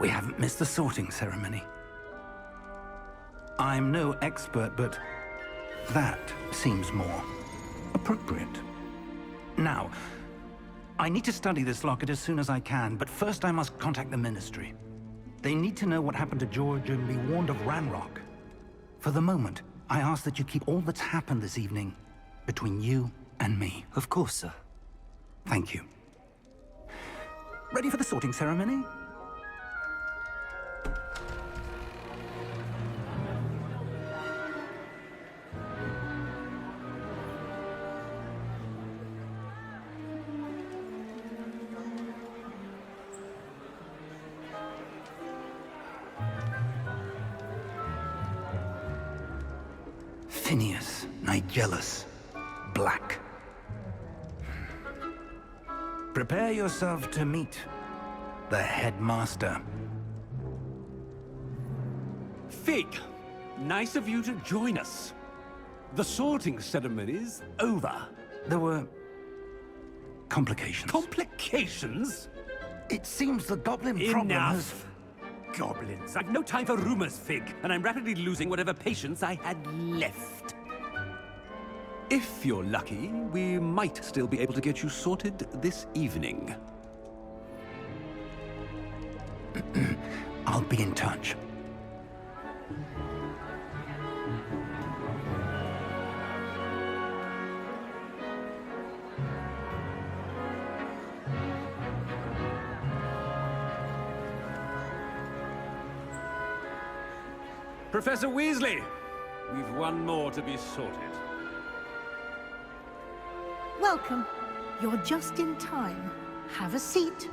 We haven't missed the sorting ceremony. I'm no expert, but that seems more appropriate. Now, I need to study this locket as soon as I can, but first I must contact the Ministry. They need to know what happened to George and be warned of Ranrock. For the moment, I ask that you keep all that's happened this evening between you and me. Of course, sir. Thank you. Ready for the sorting ceremony? Phineas, Nigellus, Black. Prepare yourself to meet the headmaster. Fig, nice of you to join us. The sorting ceremony's over. There were complications. Complications? It seems the goblin problem has... Enough! Goblins. I've no time for rumors, Fig, and I'm rapidly losing whatever patience I had left. If you're lucky, we might still be able to get you sorted this evening. I'll be in touch. Professor Weasley, we've one more to be sorted. Welcome. You're just in time. Have a seat.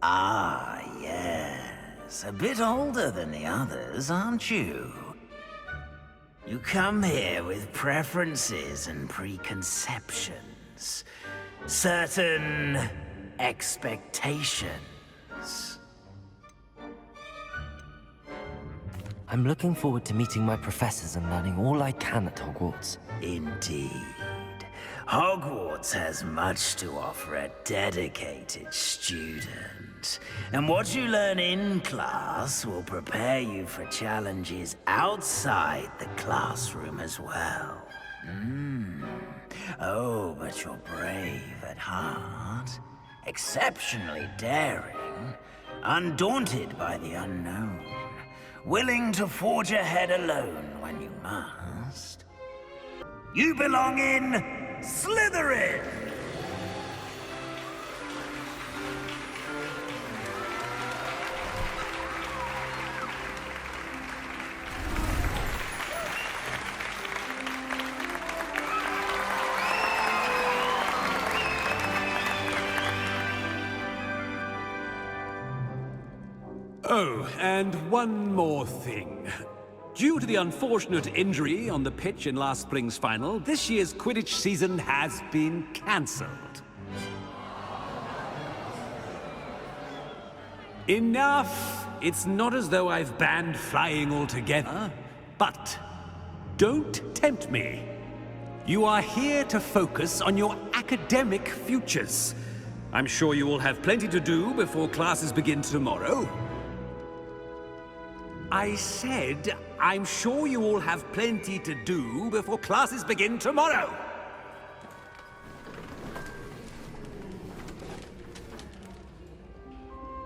Ah, yes. A bit older than the others, aren't you? You come here with preferences and preconceptions. Certain expectations. I'm looking forward to meeting my professors and learning all I can at Hogwarts. Indeed. Hogwarts has much to offer a dedicated student. And what you learn in class will prepare you for challenges outside the classroom as well. Oh, but you're brave at heart, exceptionally daring, undaunted by the unknown, willing to forge ahead alone when you must. You belong in Slytherin! Oh, and one more thing. Due to the unfortunate injury on the pitch in last spring's final, this year's Quidditch season has been cancelled. Enough! It's not as though I've banned flying altogether, but don't tempt me. You are here to focus on your academic futures. I'm sure you will have plenty to do before classes begin tomorrow. I said, I'm sure you all have plenty to do before classes begin tomorrow.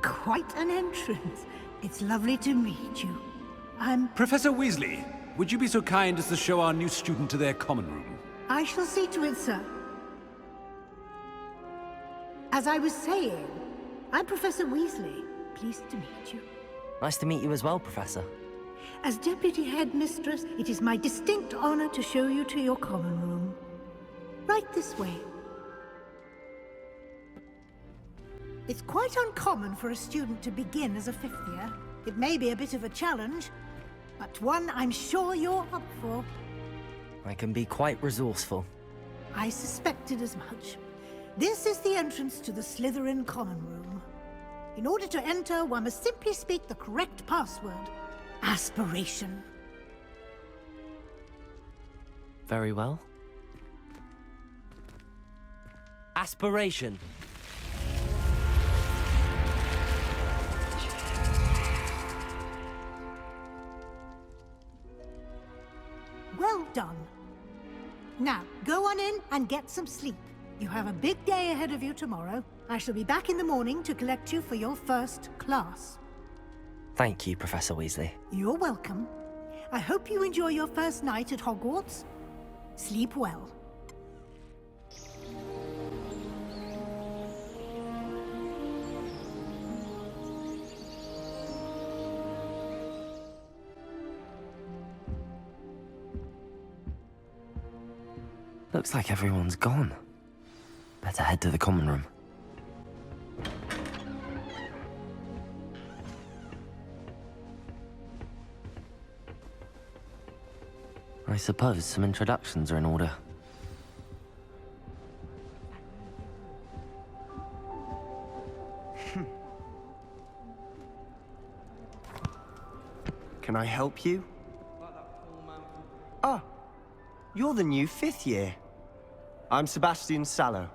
Quite an entrance. It's lovely to meet you. Professor Weasley, would you be so kind as to show our new student to their common room? I shall see to it, sir. As I was saying, I'm Professor Weasley. Pleased to meet you. Nice to meet you as well, Professor. As Deputy Headmistress, it is my distinct honor to show you to your common room. Right this way. It's quite uncommon for a student to begin as a fifth year. It may be a bit of a challenge, but one I'm sure you're up for. I can be quite resourceful. I suspected as much. This is the entrance to the Slytherin common room. In order to enter, one must simply speak the correct password. Aspiration. Very well. Aspiration. Well done. Now, go on in and get some sleep. You have a big day ahead of you tomorrow. I shall be back in the morning to collect you for your first class. Thank you, Professor Weasley. You're welcome. I hope you enjoy your first night at Hogwarts. Sleep well. Looks like everyone's gone. Better head to the common room. I suppose some introductions are in order. Can I help you? Ah, you're the new 5th year. I'm Sebastian Sallow.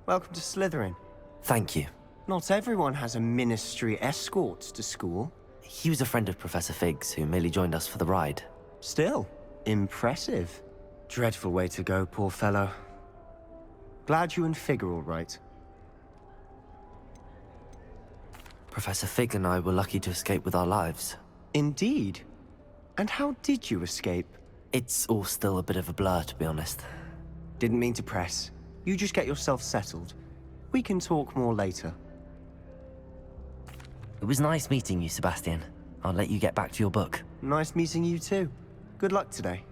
Welcome to Slytherin. Thank you. Not everyone has a ministry escort to school. He was a friend of Professor Fig's who merely joined us for the ride. Still, impressive. Dreadful way to go, poor fellow. Glad you and Fig are all right. Professor Fig and I were lucky to escape with our lives. Indeed. And how did you escape? It's all still a bit of a blur, to be honest. Didn't mean to press. You just get yourself settled. We can talk more later. It was nice meeting you, Sebastian. I'll let you get back to your book. Nice meeting you too. Good luck today.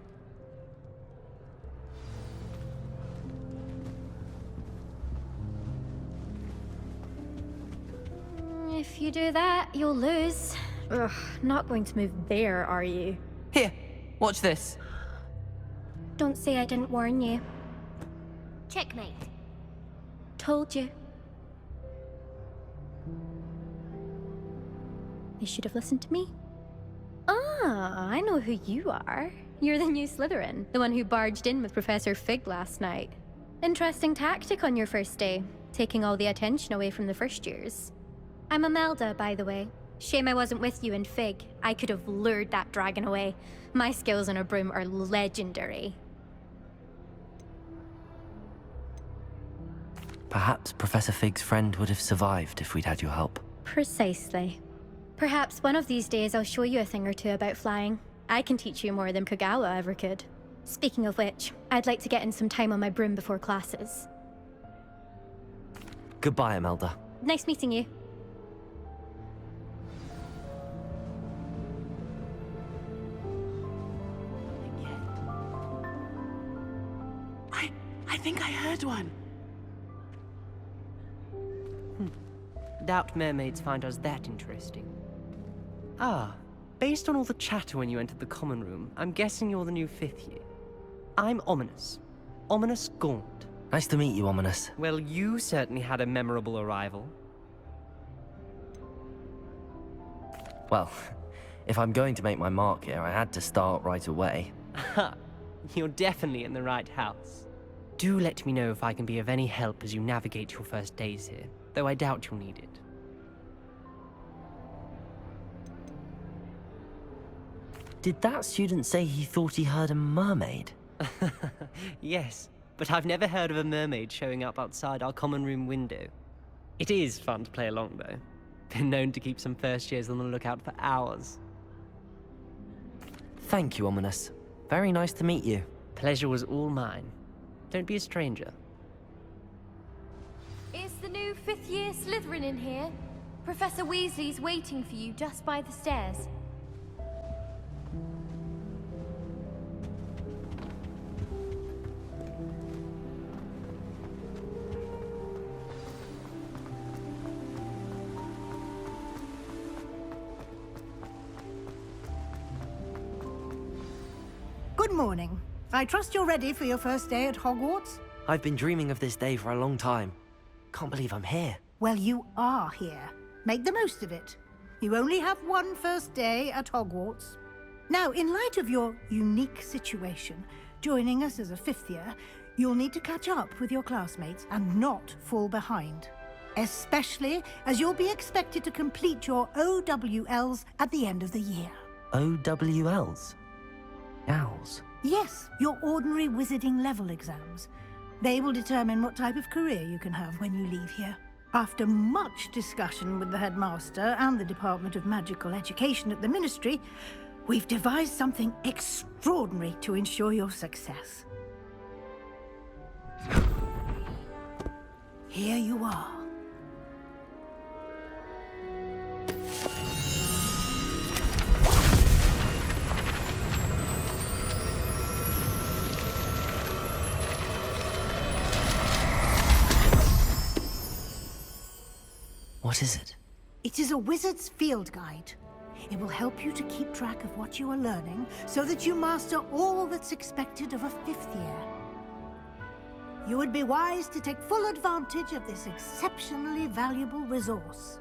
If you do that, you'll lose. Ugh, not going to move there, are you? Here, watch this. Don't say I didn't warn you. Checkmate. Told you. They should have listened to me. Ah, I know who you are. You're the new Slytherin, the one who barged in with Professor Fig last night. Interesting tactic on your first day, taking all the attention away from the first years. I'm Imelda, by the way. Shame I wasn't with you in Fig. I could have lured that dragon away. My skills on a broom are legendary. Perhaps Professor Fig's friend would have survived if we'd had your help. Precisely. Perhaps one of these days I'll show you a thing or two about flying. I can teach you more than Kagawa ever could. Speaking of which, I'd like to get in some time on my broom before classes. Goodbye, Imelda. Nice meeting you. I think I heard one. Doubt mermaids find us that interesting. Ah, based on all the chatter when you entered the common room, I'm guessing you're the new 5th year. I'm Ominous. Ominous Gaunt. Nice to meet you, Ominous. Well, you certainly had a memorable arrival. Well, if I'm going to make my mark here, I had to start right away. Ha! You're definitely in the right house. Do let me know if I can be of any help as you navigate your first days here, though I doubt you'll need it. Did that student say he thought he heard a mermaid? Yes, but I've never heard of a mermaid showing up outside our common room window. It is fun to play along, though. Been known to keep some first years on the lookout for hours. Thank you, Ominous. Very nice to meet you. Pleasure was all mine. Don't be a stranger. Is the new 5th year Slytherin in here? Professor Weasley's waiting for you just by the stairs. Good morning. I trust you're ready for your first day at Hogwarts? I've been dreaming of this day for a long time. Can't believe I'm here. Well, you are here. Make the most of it. You only have one first day at Hogwarts. Now, in light of your unique situation, joining us as a fifth year, you'll need to catch up with your classmates and not fall behind. Especially as you'll be expected to complete your OWLs at the end of the year. OWLs? Owls? Yes, your ordinary wizarding level exams. They will determine what type of career you can have when you leave here. After much discussion with the headmaster and the Department of Magical Education at the Ministry, we've devised something extraordinary to ensure your success. Here you are. What is it? It is a wizard's field guide. It will help you to keep track of what you are learning so that you master all that's expected of a fifth year. You would be wise to take full advantage of this exceptionally valuable resource.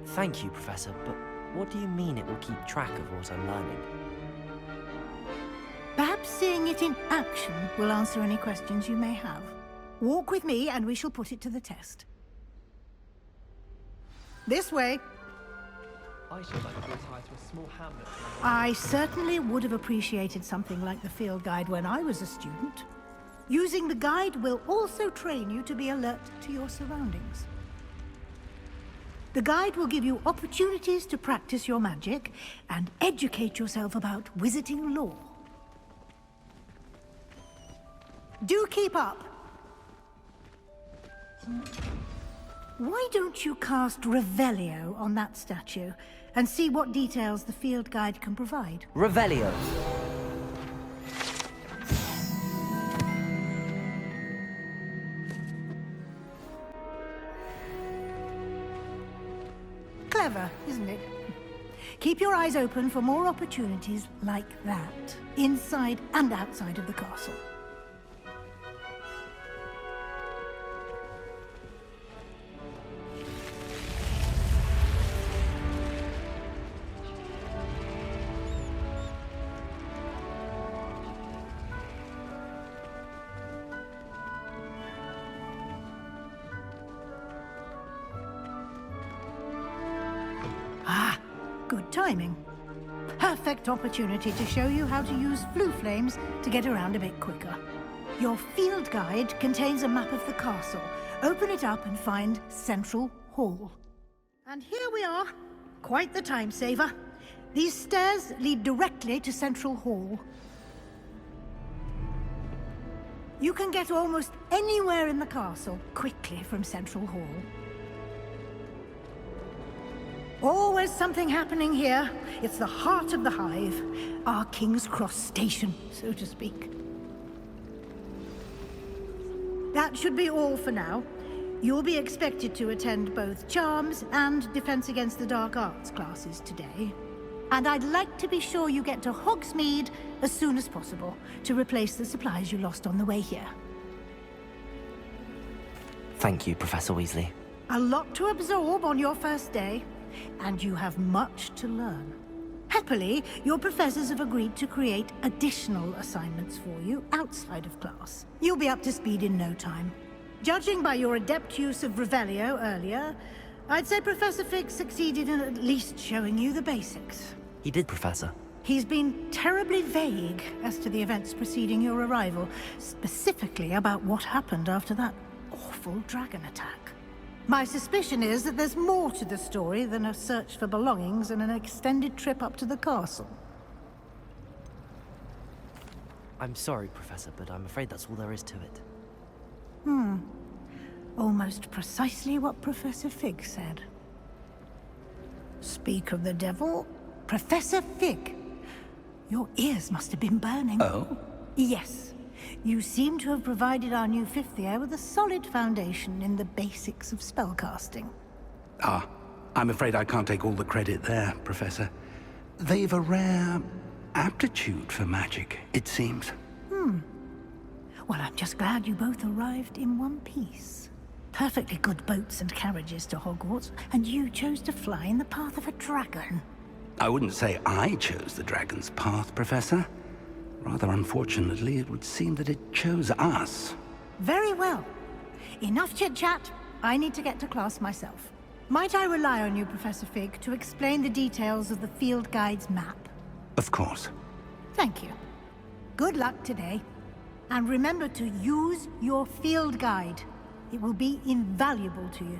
Thank you, Professor, but what do you mean it will keep track of what I'm learning? Perhaps seeing it in action will answer any questions you may have. Walk with me and we shall put it to the test. This way. I should like to retire to a small hamlet. I certainly would have appreciated something like the field guide when I was a student. Using the guide will also train you to be alert to your surroundings. The guide will give you opportunities to practice your magic and educate yourself about wizarding lore. Do keep up. Why don't you cast Revelio on that statue and see what details the field guide can provide? Revelio. Clever, isn't it? Keep your eyes open for more opportunities like that, inside and outside of the castle. Good timing. Perfect opportunity to show you how to use flue flames to get around a bit quicker. Your field guide contains a map of the castle. Open it up and find Central Hall. And here we are. Quite the time saver. These stairs lead directly to Central Hall. You can get almost anywhere in the castle quickly from Central Hall. Always something happening here. It's the heart of the Hive, our King's Cross station, so to speak. That should be all for now. You'll be expected to attend both Charms and Defense Against the Dark Arts classes today. And I'd like to be sure you get to Hogsmeade as soon as possible to replace the supplies you lost on the way here. Thank you, Professor Weasley. A lot to absorb on your first day. And you have much to learn. Happily, your professors have agreed to create additional assignments for you outside of class. You'll be up to speed in no time. Judging by your adept use of Revelio earlier, I'd say Professor Fig succeeded in at least showing you the basics. He did, Professor. He's been terribly vague as to the events preceding your arrival, specifically about what happened after that awful dragon attack. My suspicion is that there's more to the story than a search for belongings and an extended trip up to the castle. I'm sorry, Professor, but I'm afraid that's all there is to it. Almost precisely what Professor Fig said. Speak of the devil, Professor Fig. Your ears must have been burning. Oh? Yes. You seem to have provided our new fifth year with a solid foundation in the basics of spellcasting. Ah, I'm afraid I can't take all the credit there, Professor. They've a rare aptitude for magic, it seems. Well, I'm just glad you both arrived in one piece. Perfectly good boats and carriages to Hogwarts, and you chose to fly in the path of a dragon. I wouldn't say I chose the dragon's path, Professor. Rather unfortunately, it would seem that it chose us. Very well. Enough chit-chat. I need to get to class myself. Might I rely on you, Professor Fig, to explain the details of the field guide's map? Of course. Thank you. Good luck today. And remember to use your field guide. It will be invaluable to you.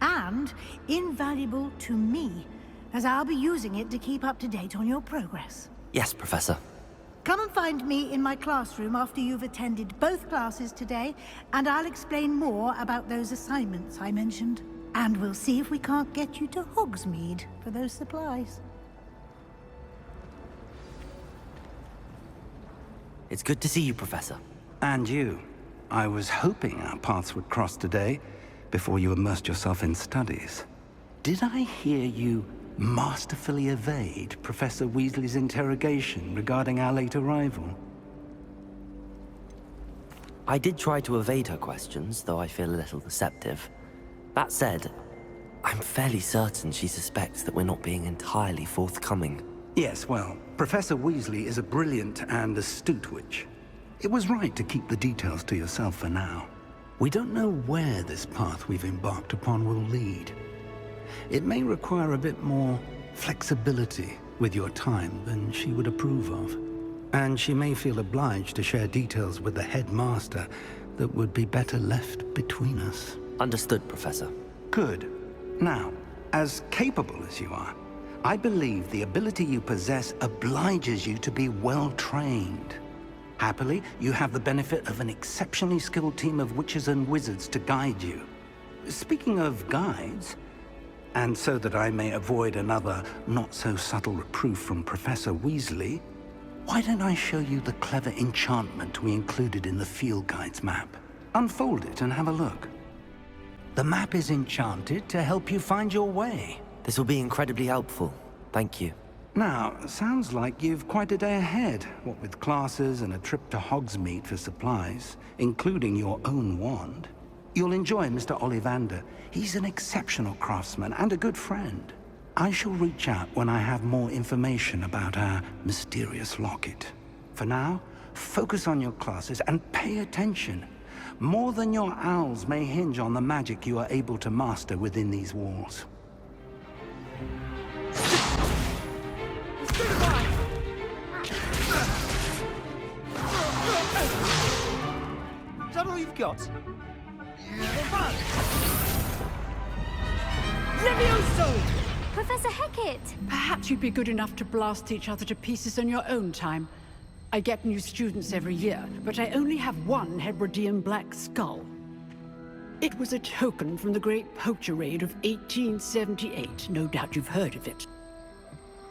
And invaluable to me, as I'll be using it to keep up to date on your progress. Yes, Professor. Come and find me in my classroom after you've attended both classes today, and I'll explain more about those assignments I mentioned. And we'll see if we can't get you to Hogsmeade for those supplies. It's good to see you, Professor. And you. I was hoping our paths would cross today, before you immersed yourself in studies. Did I hear you masterfully evade Professor Weasley's interrogation regarding our late arrival? I did try to evade her questions, though I feel a little deceptive. That said, I'm fairly certain she suspects that we're not being entirely forthcoming. Yes, well, Professor Weasley is a brilliant and astute witch. It was right to keep the details to yourself for now. We don't know where this path we've embarked upon will lead. It may require a bit more flexibility with your time than she would approve of. And she may feel obliged to share details with the headmaster that would be better left between us. Understood, Professor. Good. Now, as capable as you are, I believe the ability you possess obliges you to be well-trained. Happily, you have the benefit of an exceptionally skilled team of witches and wizards to guide you. Speaking of guides, and so that I may avoid another not-so-subtle reproof from Professor Weasley, why don't I show you the clever enchantment we included in the field guide's map? Unfold it and have a look. The map is enchanted to help you find your way. This will be incredibly helpful. Thank you. Now, sounds like you've quite a day ahead, what with classes and a trip to Hogsmeade for supplies, including your own wand. You'll enjoy Mr. Ollivander. He's an exceptional craftsman and a good friend. I shall reach out when I have more information about our mysterious locket. For now, focus on your classes and pay attention. More than your owls may hinge on the magic you are able to master within these walls. Is that all you've got? Levioso! Professor Hecat! Perhaps you'd be good enough to blast each other to pieces in your own time. I get new students every year, but I only have one Hebridean black skull. It was a token from the Great Poacher Raid of 1878. No doubt you've heard of it.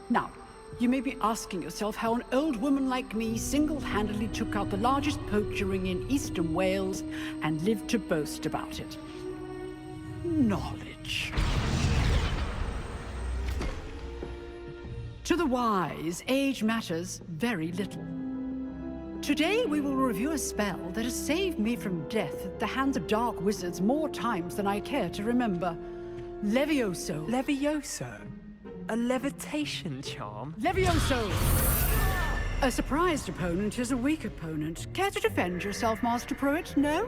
Now, you may be asking yourself how an old woman like me single-handedly took out the largest poacher ring in eastern Wales and lived to boast about it. Knowledge. To the wise, age matters very little. Today we will review a spell that has saved me from death at the hands of dark wizards more times than I care to remember. Levioso. Levioso? A levitation charm? Levioso! A surprised opponent is a weak opponent. Care to defend yourself, Master Pruitt? No?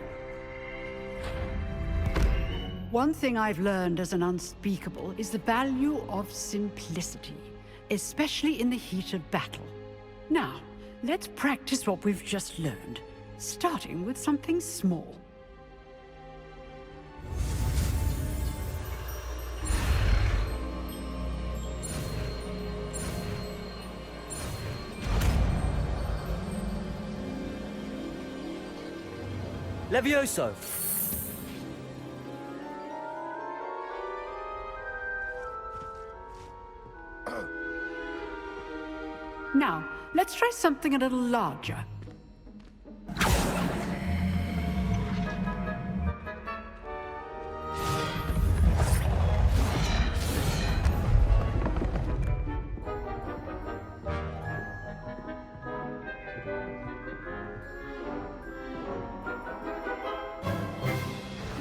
One thing I've learned as an unspeakable is the value of simplicity, especially in the heat of battle. Now, let's practice what we've just learned, starting with something small. Levioso! Now, let's try something a little larger.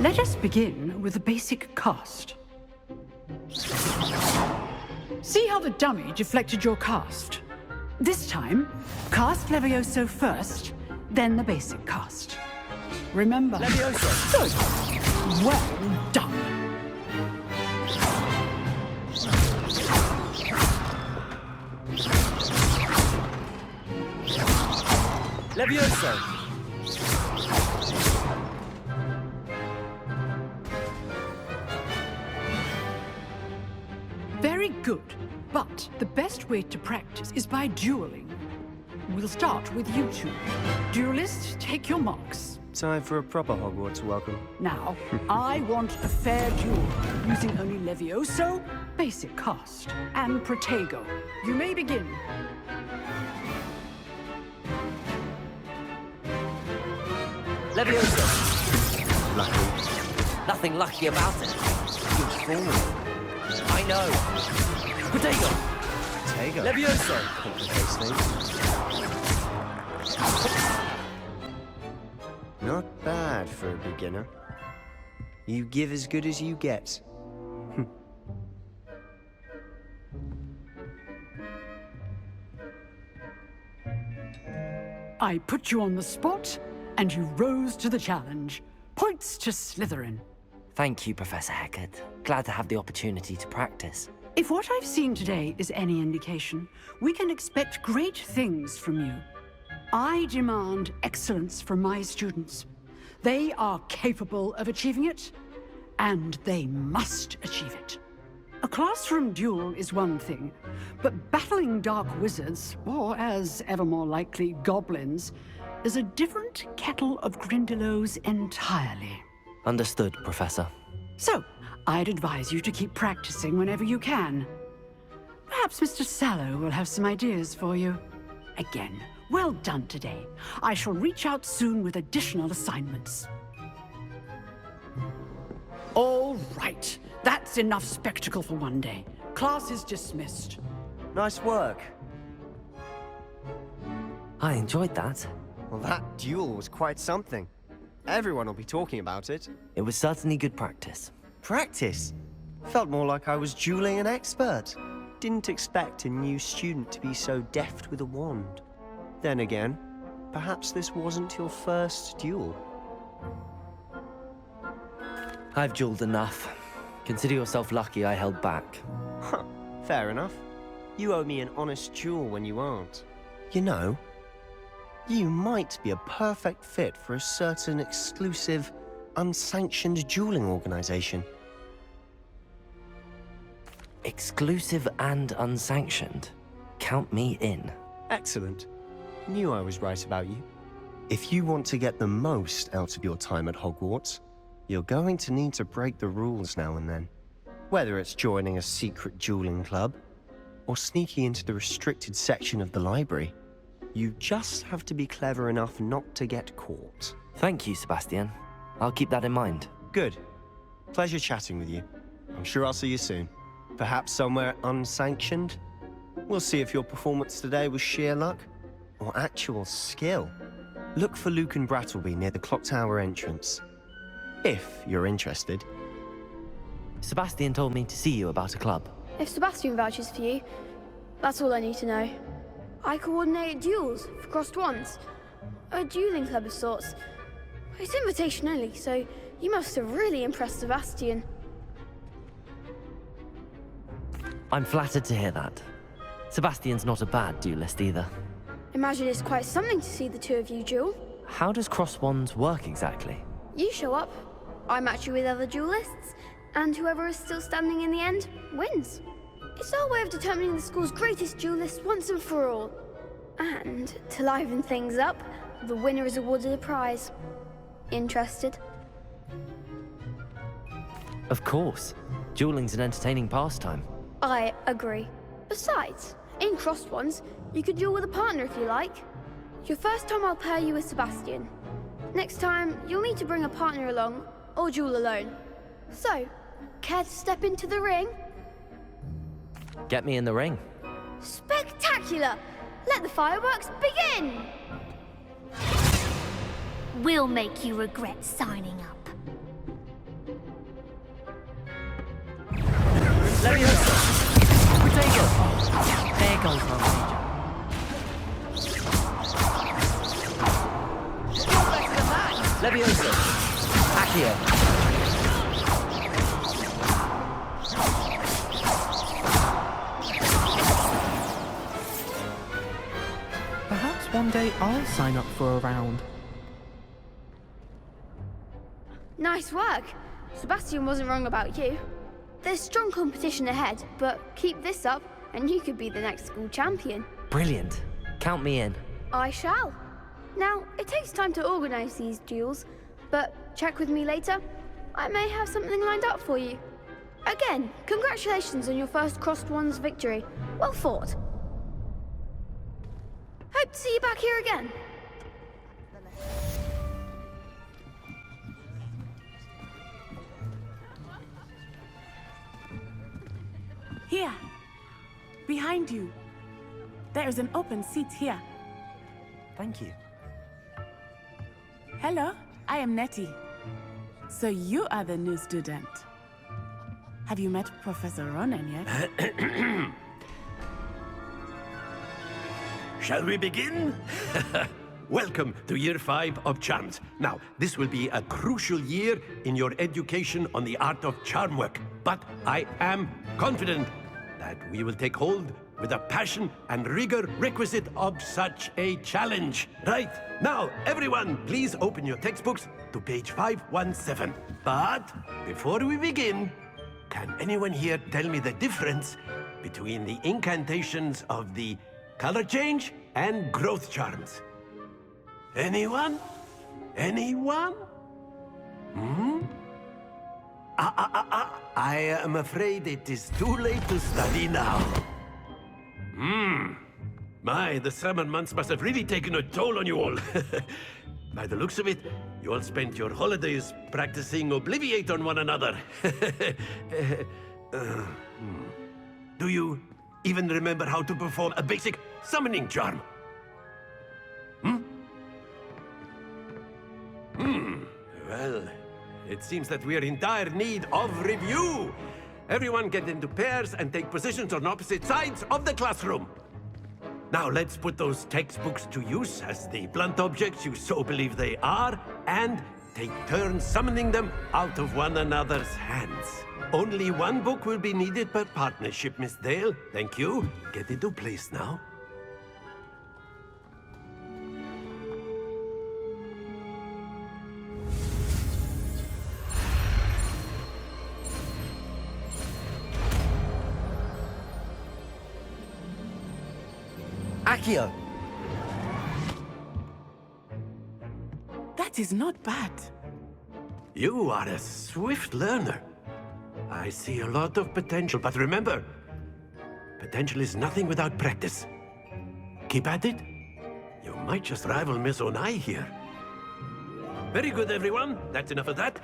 Let us begin with the basic cast. See how the dummy deflected your cast? This time, cast Levioso first, then the basic cast. Remember... Levioso! Good. Well done. Levioso! Very good, but the best way to practice is by dueling. We'll start with you two. Duelists, take your marks. Time for a proper Hogwarts welcome. Now, I want a fair duel, using only Levioso, basic cast, and Protego. You may begin. Levioso! Lucky. Nothing lucky about it. Good form. I know. Protego! Protego. Levioso! Complicates things. Not bad for a beginner. You give as good as you get. I put you on the spot, and you rose to the challenge. Points to Slytherin. Thank you, Professor Hecat. Glad to have the opportunity to practice. If what I've seen today is any indication, we can expect great things from you. I demand excellence from my students. They are capable of achieving it, and they must achieve it. A classroom duel is one thing, but battling dark wizards, or as ever more likely, goblins, is a different kettle of Grindylows entirely. Understood, Professor. So, I'd advise you to keep practicing whenever you can. Perhaps Mr. Sallow will have some ideas for you. Again, well done today. I shall reach out soon with additional assignments. All right. That's enough spectacle for one day. Class is dismissed. Nice work. I enjoyed that. Well, that duel was quite something. Everyone will be talking about it. It was certainly good practice. Practice? Felt more like I was dueling an expert. Didn't expect a new student to be so deft with a wand. Then again, perhaps this wasn't your first duel. I've dueled enough. Consider yourself lucky I held back. Huh, fair enough. You owe me an honest duel when you aren't. You know, you might be a perfect fit for a certain exclusive, unsanctioned dueling organization. Exclusive and unsanctioned. Count me in. Excellent. Knew I was right about you. If you want to get the most out of your time at Hogwarts, you're going to need to break the rules now and then. Whether it's joining a secret dueling club, or sneaking into the restricted section of the library, you just have to be clever enough not to get caught. Thank you, Sebastian. I'll keep that in mind. Good. Pleasure chatting with you. I'm sure I'll see you soon. Perhaps somewhere unsanctioned? We'll see if your performance today was sheer luck, or actual skill. Look for Luke and Brattleby near the clock tower entrance. If you're interested. Sebastian told me to see you about a club. If Sebastian vouches for you, that's all I need to know. I coordinate duels for crossed wands. A dueling club of sorts. It's invitation only, so you must have really impressed Sebastian. I'm flattered to hear that. Sebastian's not a bad duelist either. Imagine it's quite something to see the two of you duel. How does cross wands work exactly? You show up, I match you with other duelists, and whoever is still standing in the end wins. It's our way of determining the school's greatest duelist once and for all. And to liven things up, the winner is awarded a prize. Interested? Of course. Dueling's an entertaining pastime. I agree. Besides, in crossed ones, you could duel with a partner if you like. Your first time I'll pair you with Sebastian. Next time, you'll need to bring a partner along, or duel alone. So, care to step into the ring? Get me in the ring. Spectacular! Let the fireworks begin! We'll make you regret signing up. There goes my major. Leviosa! Accio! Perhaps one day I'll sign up for a round. Nice work. Sebastian wasn't wrong about you. There's strong competition ahead, but keep this up and you could be the next school champion. Brilliant. Count me in. I shall. Now, it takes time to organize these duels, but check with me later. I may have something lined up for you. Again, congratulations on your first Crossed Wands victory. Well fought. Hope to see you back here again. Here. Behind you. There is an open seat here. Thank you. Hello, I am Nettie. So you are the new student. Have you met Professor Ronan yet? Shall we begin? Welcome to Year 5 of Charms. Now, this will be a crucial year in your education on the art of charm work. But I am confident that we will take hold with the passion and rigor requisite of such a challenge. Right, now, everyone, please open your textbooks to page 517. But before we begin, can anyone here tell me the difference between the incantations of the color change and growth charms? Anyone? Anyone? I am afraid it is too late to study now. My, the summer months must have really taken a toll on you all. By the looks of it, you all spent your holidays practicing Obliviate on one another. Do you even remember how to perform a basic summoning charm? Well, it seems that we are in dire need of review. Everyone get into pairs and take positions on opposite sides of the classroom. Now let's put those textbooks to use as the blunt objects you so believe they are, and take turns summoning them out of one another's hands. Only one book will be needed per partnership, Miss Dale. Thank you. Get into place now. Accio! That is not bad. You are a swift learner. I see a lot of potential, but remember, potential is nothing without practice. Keep at it. You might just rival Miss Onai here. Very good, everyone. That's enough of that.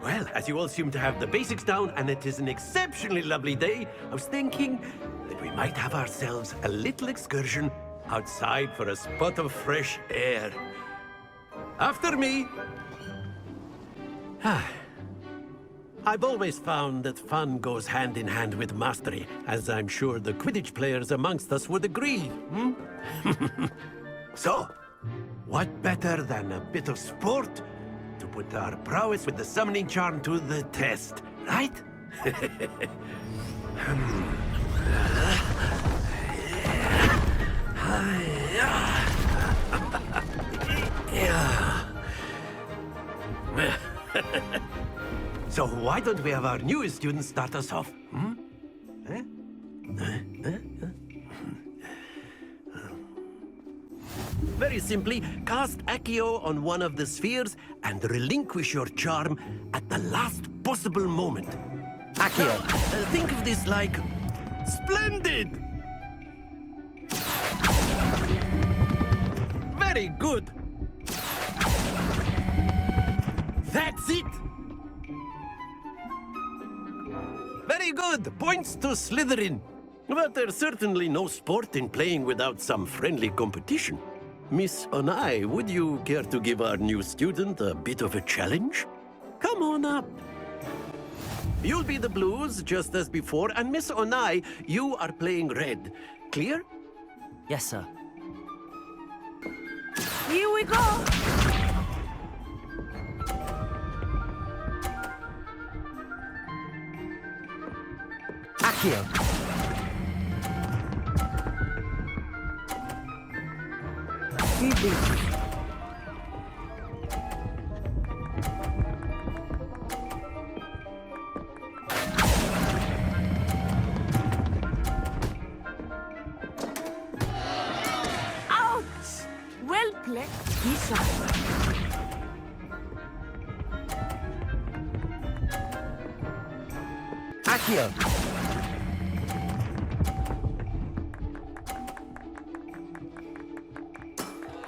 Well, as you all seem to have the basics down, and it is an exceptionally lovely day, I was thinking that we might have ourselves a little excursion outside for a spot of fresh air. After me! I've always found that fun goes hand in hand with mastery, as I'm sure the Quidditch players amongst us would agree. So, what better than a bit of sport to put our prowess with the summoning charm to the test, right? So why don't we have our newest student start us off? Very simply, cast Accio on one of the spheres and relinquish your charm at the last possible moment. Accio, think of this like splendid! Very good! That's it! Very good! Points to Slytherin. But there's certainly no sport in playing without some friendly competition. Miss Onai, would you care to give our new student a bit of a challenge? Come on up. you'll be the blues, just as before, and Miss Onai, you are playing red. Clear? Yes, sir. Here we go! Accio! See this. Ouch! Well played. Be sharp. Accio!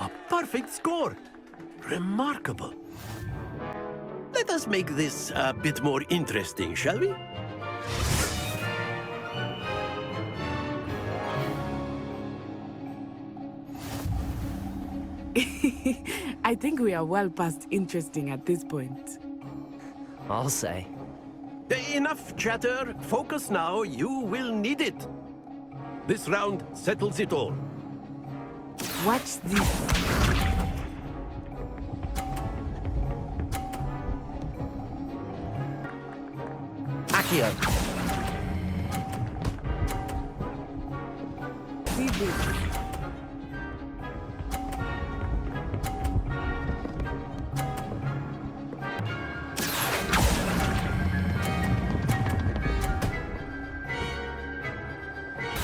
A perfect score. Remarkable. Let us make this a bit more interesting, shall we? I think we are well past interesting at this point. I'll say. Enough chatter. Focus now. You will need it. This round settles it all. Watch this. Accio! See this.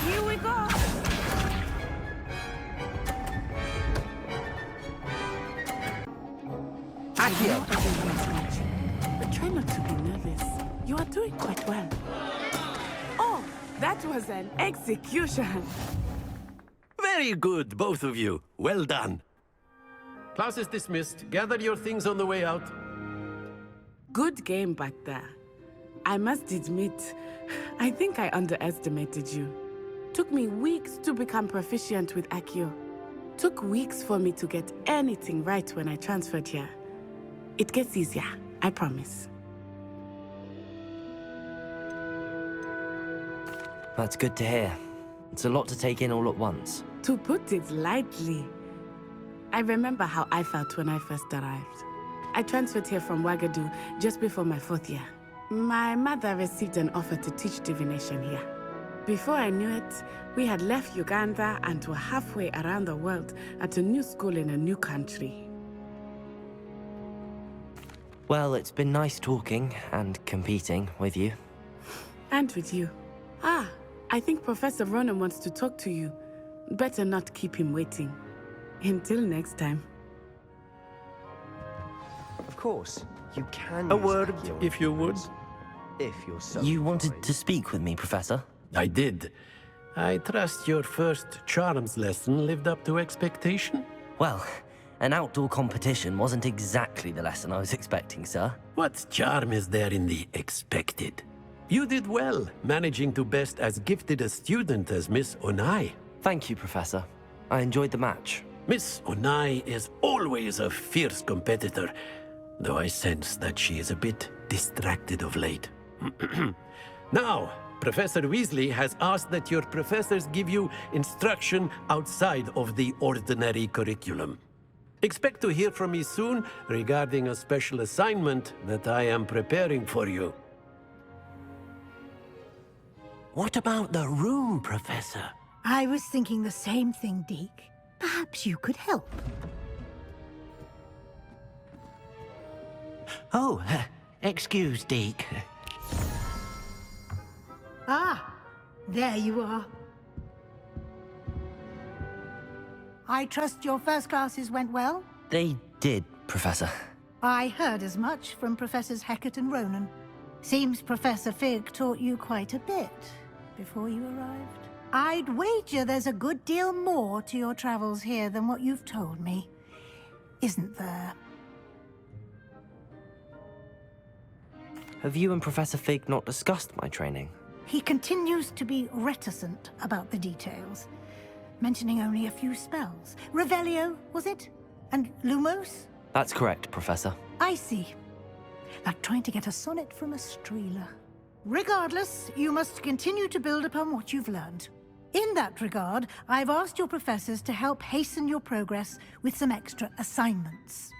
Here we go. Accio! Everyone's watching, but try not to be nervous. You are doing quite well. Oh, that was an execution. Very good, both of you. Well done. Class is dismissed. Gather your things on the way out. Good game back there. I must admit, I think I underestimated you. Took me weeks to become proficient with Accio. Took weeks for me to get anything right when I transferred here. It gets easier, I promise. That's good to hear. It's a lot to take in all at once. To put it lightly, I remember how I felt when I first arrived. I transferred here from Wagadu just before my 4th year. My mother received an offer to teach divination here. Before I knew it, we had left Uganda and were halfway around the world at a new school in a new country. Well, it's been nice talking and competing with you. And with you. Ah, I think Professor Ronan wants to talk to you. Better not keep him waiting. Until next time. Of course, you can A use word, Accio if you would. If you're so You wanted inclined. to speak with me, Professor? I did. I trust your first charms lesson lived up to expectation? Well, an outdoor competition wasn't exactly the lesson I was expecting, sir. What charm is there in the expected? You did well, managing to best as gifted a student as Miss Onai. Thank you, Professor. I enjoyed the match. Miss Onai is always a fierce competitor, though I sense that she is a bit distracted of late. Now, Professor Weasley has asked that your professors give you instruction outside of the ordinary curriculum. Expect to hear from me soon regarding a special assignment that I am preparing for you. What about the room, Professor? I was thinking the same thing, Deke. Perhaps you could help. Oh, excuse, Deke. Ah, there you are. I trust your first classes went well? They did, Professor. I heard as much from Professors Hecat and Ronan. Seems Professor Fig taught you quite a bit before you arrived. I'd wager there's a good deal more to your travels here than what you've told me. Isn't there? Have you and Professor Fig not discussed my training? He continues to be reticent about the details, mentioning only a few spells. Revelio, was it? And Lumos? That's correct, Professor. I see. Like trying to get a sonnet from a streeler. Regardless, you must continue to build upon what you've learned. In that regard, I've asked your professors to help hasten your progress with some extra assignments.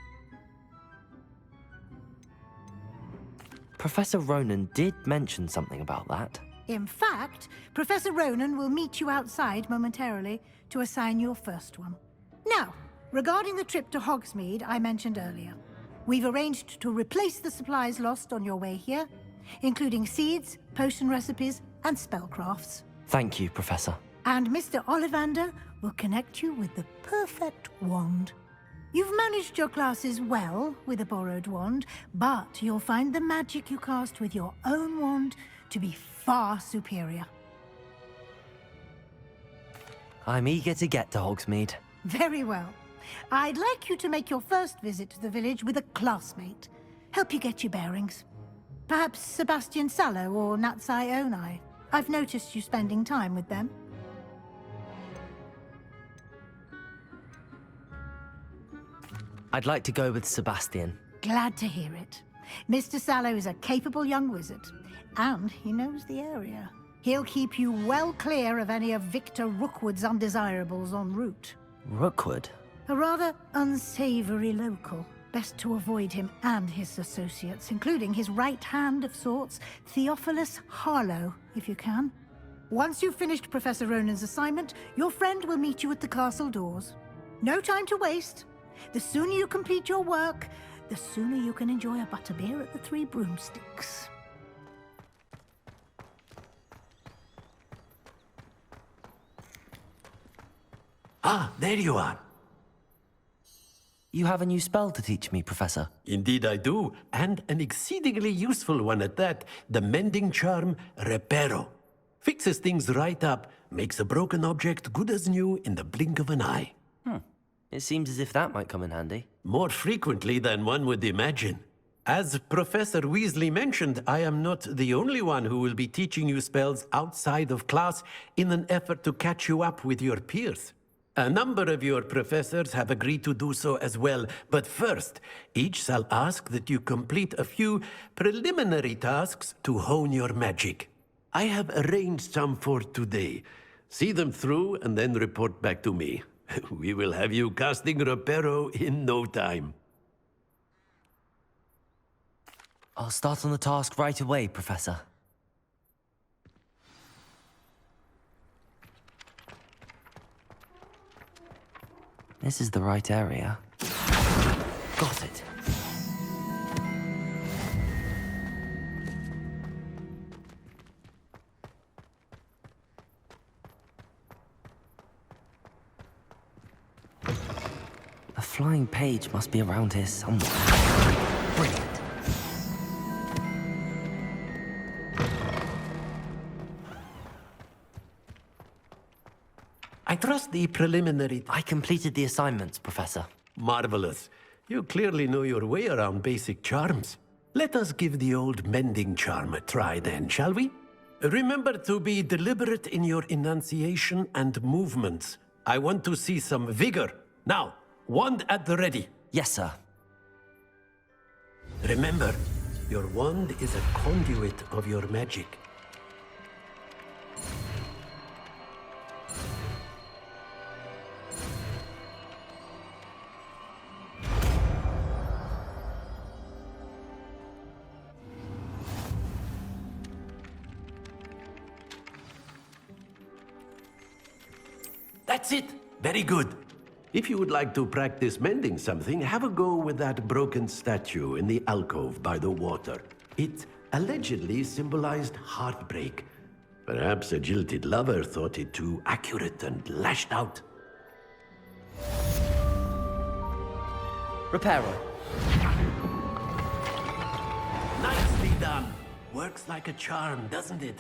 Professor Ronan did mention something about that. In fact, Professor Ronan will meet you outside momentarily to assign your first one. Now, regarding the trip to Hogsmeade I mentioned earlier, we've arranged to replace the supplies lost on your way here, including seeds, potion recipes, and spellcrafts. Thank you, Professor. And Mr. Ollivander will connect you with the perfect wand. You've managed your classes well with a borrowed wand, but you'll find the magic you cast with your own wand to be far superior. I'm eager to get to Hogsmeade. Very well. I'd like you to make your first visit to the village with a classmate. Help you get your bearings. Perhaps Sebastian Sallow or Natsai Onai. I've noticed you spending time with them. I'd like to go with Sebastian. Glad to hear it. Mr. Sallow is a capable young wizard, and he knows the area. He'll keep you well clear of any of Victor Rookwood's undesirables en route. Rookwood? A rather unsavory local. Best to avoid him and his associates, including his right hand of sorts, Theophilus Harlow, if you can. Once you've finished Professor Ronan's assignment, your friend will meet you at the castle doors. No time to waste. The sooner you complete your work, the sooner you can enjoy a butterbeer at the Three Broomsticks. Ah, there you are. You have a new spell to teach me, Professor. Indeed I do, and an exceedingly useful one at that. The mending charm, Reparo. Fixes things right up, makes a broken object good as new in the blink of an eye. It seems as if that might come in handy. More frequently than one would imagine. As Professor Weasley mentioned, I am not the only one who will be teaching you spells outside of class in an effort to catch you up with your peers. A number of your professors have agreed to do so as well, but first, each shall ask that you complete a few preliminary tasks to hone your magic. I have arranged some for today. See them through and then report back to me. We will have you casting Reparo in no time. I'll start on the task right away, Professor. This is the right area. Got it. A flying page must be around here somewhere. Brilliant. I trust the preliminary... I completed the assignments, Professor. Marvelous. You clearly know your way around basic charms. Let us give the old mending charm a try then, shall we? Remember to be deliberate in your enunciation and movements. I want to see some vigor. Now, wand at the ready. Yes, sir. Remember, your wand is a conduit of your magic. That's it! Very good. If you would like to practice mending something, have a go with that broken statue in the alcove by the water. It allegedly symbolized heartbreak. Perhaps a jilted lover thought it too accurate and lashed out. Reparo. Nicely done. Works like a charm, doesn't it?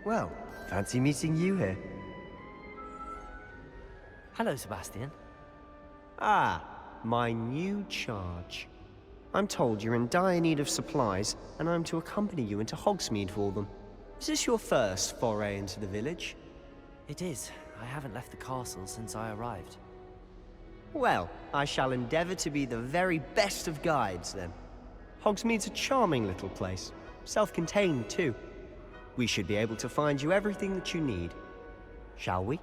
Well, Fancy meeting you here. Hello, Sebastian. Ah, my new charge. I'm told you're in dire need of supplies, and I'm to accompany you into Hogsmeade for them. Is this your first foray into the village? It is. I haven't left the castle since I arrived. Well, I shall endeavor to be the very best of guides, then. Hogsmeade's a charming little place. Self-contained, too. We should be able to find you everything that you need. Shall we?